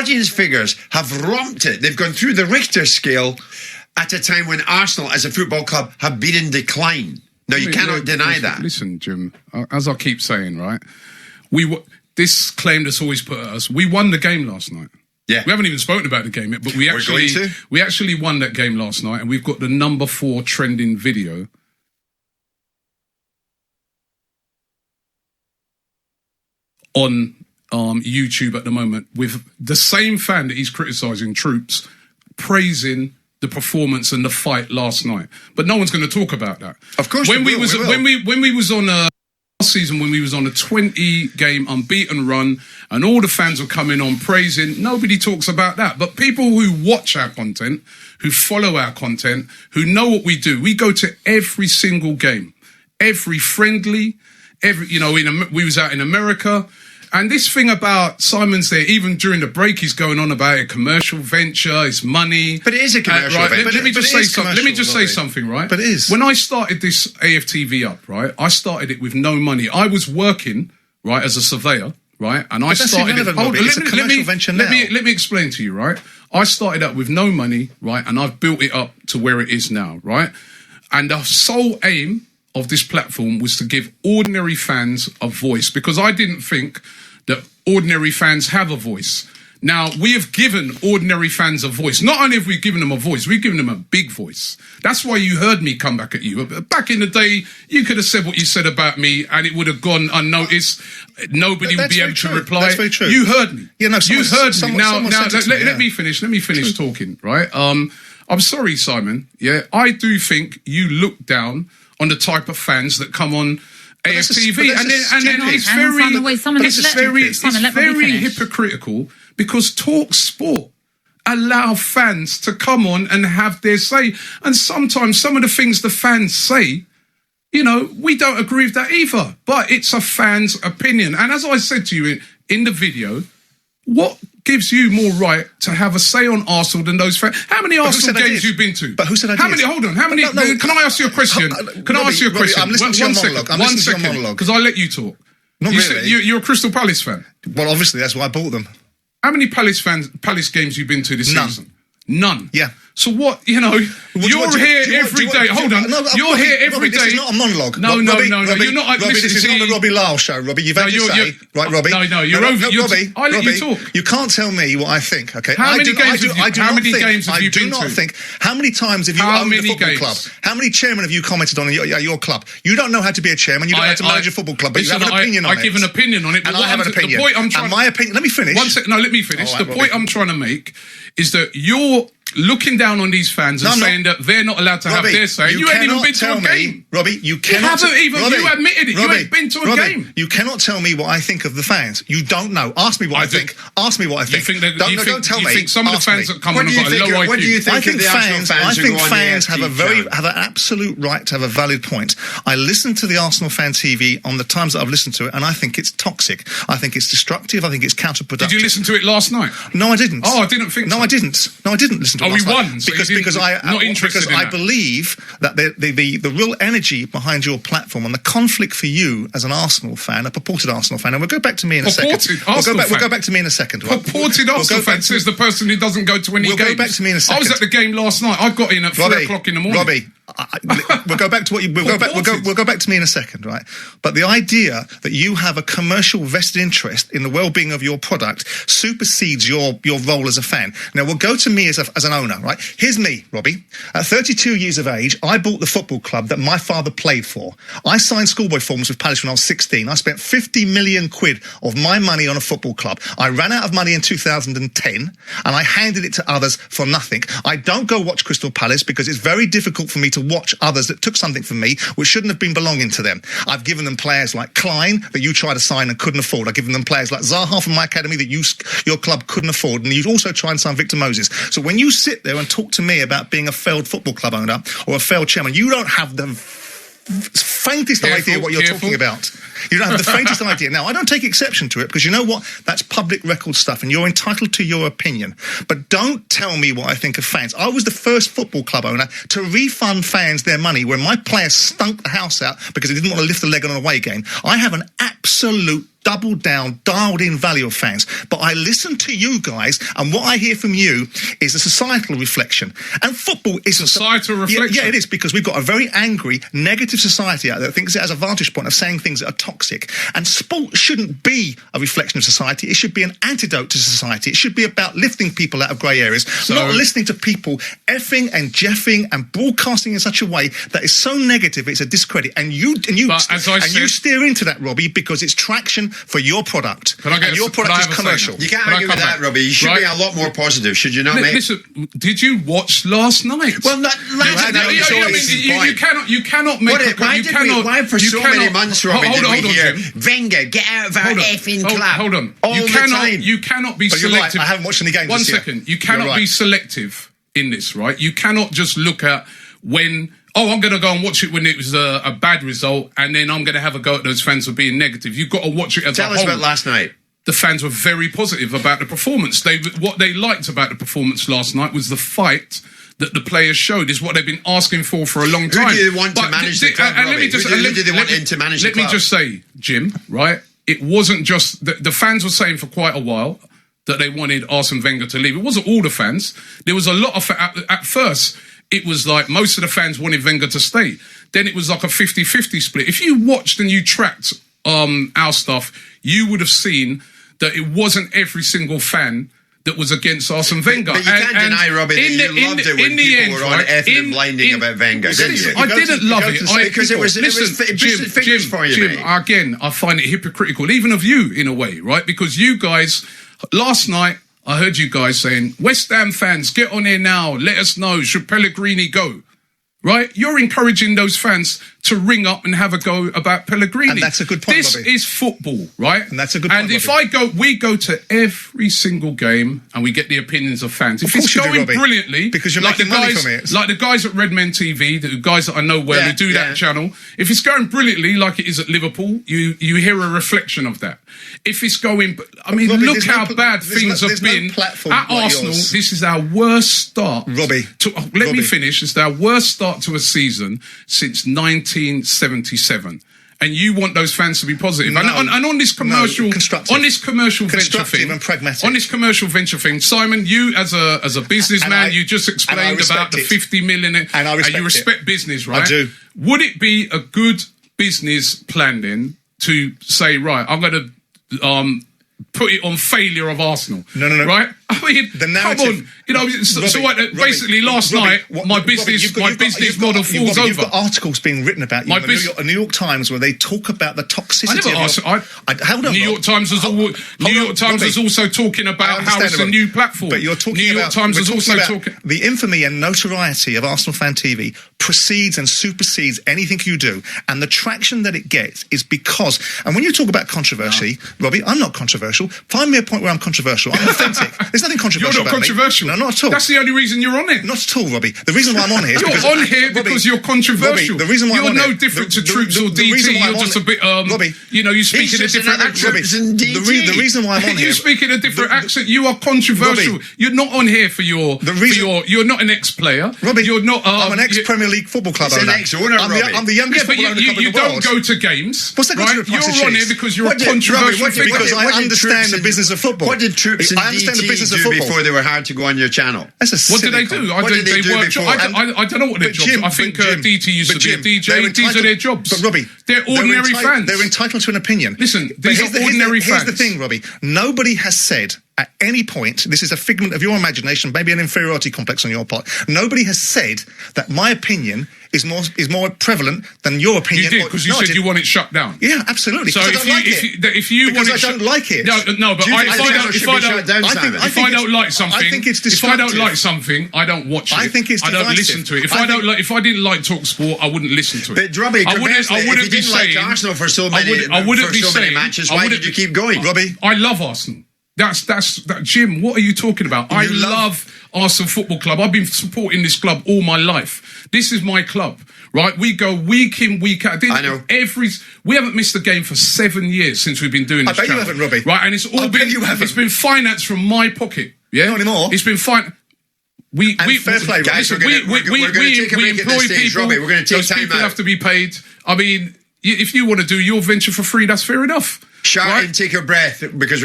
audience figures have romped it. They've gone through the Richter scale at a time when Arsenal as a football club have been in decline. Now, you cannot deny that. Listen, Jim, as I keep saying, right, this claim that's always put at us, we won the game last night. Yeah. We haven't even spoken about the game yet, but we actually won that game last night, and we've got the number 4 trending video on YouTube at the moment, with the same fan that he's criticising, Troops, praising the performance and the fight last night. But no one's going to talk about that. Of course, when we was on last season, when we was on a 20-game unbeaten run, and all the fans were coming on praising, nobody talks about that. But people who watch our content, who follow our content, who know what we do, we go to every single game, every friendly, we was out in America. And this thing about Simon's there, even during the break, he's going on about a commercial venture, it's money. But it is a commercial venture. Let me just say something, right? But it is. When I started this Aftv up, right, I started it with no money. I was working, right, as a surveyor, right? And I started it. It's a commercial venture now. Let me explain to you, right? I started up with no money, right? And I've built it up to where it is now, right? And the sole aim of this platform was to give ordinary fans a voice, because I didn't think that ordinary fans have a voice. Now, we have given ordinary fans a voice. Not only have we given them a voice, we've given them a big voice. That's why you heard me come back at you. Back in the day, you could have said what you said about me and it would have gone unnoticed. Nobody would be able to reply. That's very true. You heard me. Yeah, no, you heard me. Now, let me finish. Let me finish talking, right? I'm sorry, Simon. Yeah, I do think you look down on the type of fans that come on Aftv, and then it's very hypocritical, because Talk Sport allow fans to come on and have their say, and sometimes some of the things the fans say, we don't agree with that either, but it's a fan's opinion. And as I said to you in the video, what gives you more right to have a say on Arsenal than those fans? How many Arsenal games you've been to? But who said I did? How many? Hold on. How many? Can I ask you a question? Robbie, I'm listening to your monologue. One second, because I let you talk. Not really. You're a Crystal Palace fan. Well, obviously, that's why I bought them. How many Palace games you've been to this season? None. Yeah. So what, you're here every day. Hold on. You're here every day. This is not a monologue. No. You're not. Robbie, this is not the Robbie Lyle show, Robbie. You've had your say. Right, Robbie? No, you're over. Robbie, I let you talk. You can't tell me what I think, okay? How many games have you been to? How many times have you owned a football club? How many chairmen have you commented on your club? You don't know how to be a chairman. You don't know how to manage a football club, but you have an opinion on it. I give an opinion on it. And I have an opinion. And my opinion... Let me finish. One second. No, let me finish. The point I'm trying to make is that you're looking down on these fans and saying that they're not allowed to have their say. You ain't even been to a game. Robbie, you cannot... You admitted it. You ain't been to a game. You cannot tell me what I think of the fans. You don't know. Ask me what I think. Ask me what I think. Don't tell me. You think some of the fans that come on have got a low IQ? What do you think of the Arsenal fans? I think fans have an absolute right to have a valid point. I listen to the Arsenal fan TV on the times that I've listened to it, and I think it's toxic. I think it's destructive. I think it's counterproductive. Did you listen to it last night? No, I didn't. Oh, I didn't think so. No, I didn't listen to it last night. We won. Because I believe that the real energy behind your platform and the conflict for you as an Arsenal fan, a purported Arsenal fan, and we'll go back to me in a second. We'll go back to me in a second. Right? Purported Arsenal fan says the person who doesn't go to any games. We'll go back to me in a second. I was at the game last night. I got in at 3 o'clock in the morning. Robbie, we'll go back to what you. We'll go back to me in a second, right? But the idea that you have a commercial vested interest in the well-being of your product supersedes your role as a fan. Now we'll go to me as an owner, right? Here's me, Robbie. At 32 years of age, I bought the football club that my father played for. I signed schoolboy forms with Palace when I was 16. I spent 50 million quid of my money on a football club. I ran out of money in 2010, and I handed it to others for nothing. I don't go watch Crystal Palace because it's very difficult for me to watch others that took something from me which shouldn't have been belonging to them. I've given them players like Klein that you tried to sign and couldn't afford. I've given them players like Zaha from my academy that your club couldn't afford, and you also tried and sign Victor Moses. So when you sit there and talk to me about being a failed football club owner or a failed chairman, you don't have the faintest idea what you're talking about. You don't have the faintest idea. Now, I don't take exception to it because you know what? That's public record stuff and you're entitled to your opinion. But don't tell me what I think of fans. I was the first football club owner to refund fans their money when my players stunk the house out because they didn't want to lift a leg on an away game. I have an absolute doubled down, dialed in value of fans. But I listen to you guys, and what I hear from you is a societal reflection. And football isn't... Societal reflection? Yeah, it is, because we've got a very angry, negative society out there that thinks it has a vantage point of saying things that are toxic. And sport shouldn't be a reflection of society. It should be an antidote to society. It should be about lifting people out of grey areas, not listening to people effing and jeffing and broadcasting in such a way that is so negative it's a discredit. And you steer into that, Robbie, because it's traction for your product. And your product is commercial. You can't argue with that, Robbie. You should be a lot more positive, should you not, mate? Listen, did you watch last night? Well, not last night. You cannot make why for so many months, Robbie, did we hear Wenger, get out of our effing club? Hold on. All the time. You cannot be selective. I haven't watched any games. 1 second. You cannot be selective in this, right? You cannot just look at when... I'm going to go and watch it when it was a bad result, and then I'm going to have a go at those fans for being negative. You've got to watch it as a whole. Tell us about last night. The fans were very positive about the performance. What they liked about the performance last night was the fight that the players showed, is what they've been asking for a long time. Who do you want to manage the club, Robbie? Who do they want in to manage the club? Let me just say, Jim, right? It wasn't just... The fans were saying for quite a while that they wanted Arsene Wenger to leave. It wasn't all the fans. There was a lot of... At first, it was like most of the fans wanted Wenger to stay. Then it was like a 50-50 split. If you watched and you tracked our stuff, you would have seen that it wasn't every single fan that was against Arsene Wenger. But you can't deny, Robbie, that you loved it when people were on effing and blinding about Wenger, didn't you? I didn't love it. Because it boosted figures for you, mate. Again, I find it hypocritical, even of you, in a way, right? Because you guys, last night, I heard you guys saying, West Ham fans, get on here now, let us know, should Pellegrini go? Right? You're encouraging those fans to ring up and have a go about Pellegrini. And that's a good point, This Robbie. is football, right? And that's a good point, And if Robbie. we go to every single game and we get the opinions of fans. If it's going brilliantly, because you're making money from it. Like the guys at Redmen TV, the guys that I know well who do that channel, if it's going brilliantly like it is at Liverpool, you hear a reflection of that. If it's going... I mean, Robbie, look how bad things have been. At Arsenal, this is our worst start. Robbie. Let me finish. It's our worst start to a season since 1977. And you want those fans to be positive. And on this commercial venture thing, and pragmatic. On this commercial venture thing, Simon, you as a businessman, you just explained about the 50 million, and you respect business, right? I do. Would it be a good business plan then to say, right, I'm going to put it on failure of Arsenal? No. Right? I mean, the narrative, come on. Basically, last night, my business model falls over. You've got articles being written about you in the New York Times where they talk about the toxicity New York Times was also talking about how it's a new platform. But you're talking New York Times was also talking... The infamy and notoriety of Arsenal Fan TV precedes and supersedes anything you do. And the traction that it gets is because... And when you talk about controversy, Robbie, I'm not controversial. Find me a point where I'm controversial. I'm authentic. There's nothing controversial. You're not controversial. No, not at all. That's the only reason you're on it. Not at all, Robbie. The reason why I'm on here is you're on here because you're controversial. Robbie, the reason why you're I'm on no different to Troops or DT. You're just a bit, Robbie, you speak in a different accent. The reason why I'm on here... You speak in a different accent. You are controversial. Robbie, you're not on here for your... You're not an ex-player. Robbie, you're not... I'm an ex-Premier League football club owner. I'm the youngest football owner club in the world. You don't go to games. What's that got to do with price of cheese? You're on here because you're a controversial figure. Because I understand the business of football. What did Troops and DT do before they were hard to go on your channel? What did they do? What did they do before? I don't know what their jobs are. I think DT used to be a DJ. These are their jobs. But Robbie, they're ordinary fans. They're entitled to an opinion. Listen, these are ordinary fans. Here's the thing, Robbie. Nobody has said at any point, this is a figment of your imagination, maybe an inferiority complex on your part. Nobody has said that my opinion is more prevalent than your opinion. You did, because you said you want it shut down. Yeah, absolutely. So because I don't like it. No, but if I don't like something, I think it's if I don't like something, I don't watch it. I think it's divisive. I don't listen to it. If I didn't like TalkSport, I wouldn't listen to it. But Robbie, if you didn't like Arsenal for so many matches, why did you keep going? Robbie, I love Arsenal. That's Jim, what are you talking about? I love Arsenal Football Club. I've been supporting this club all my life. This is my club, right? We go week in, week out. I know. We haven't missed a game for 7 years since we've been doing this. I bet you haven't, Robbie. Right, and it's been financed from my pocket. Yeah, not anymore. It's been financed. Fair play, guys. We're going to take a break at this stage, Robbie. We're going to take time out. Those people have to be paid. I mean, if you want to do your venture for free, that's fair enough. Shout right? and take a breath because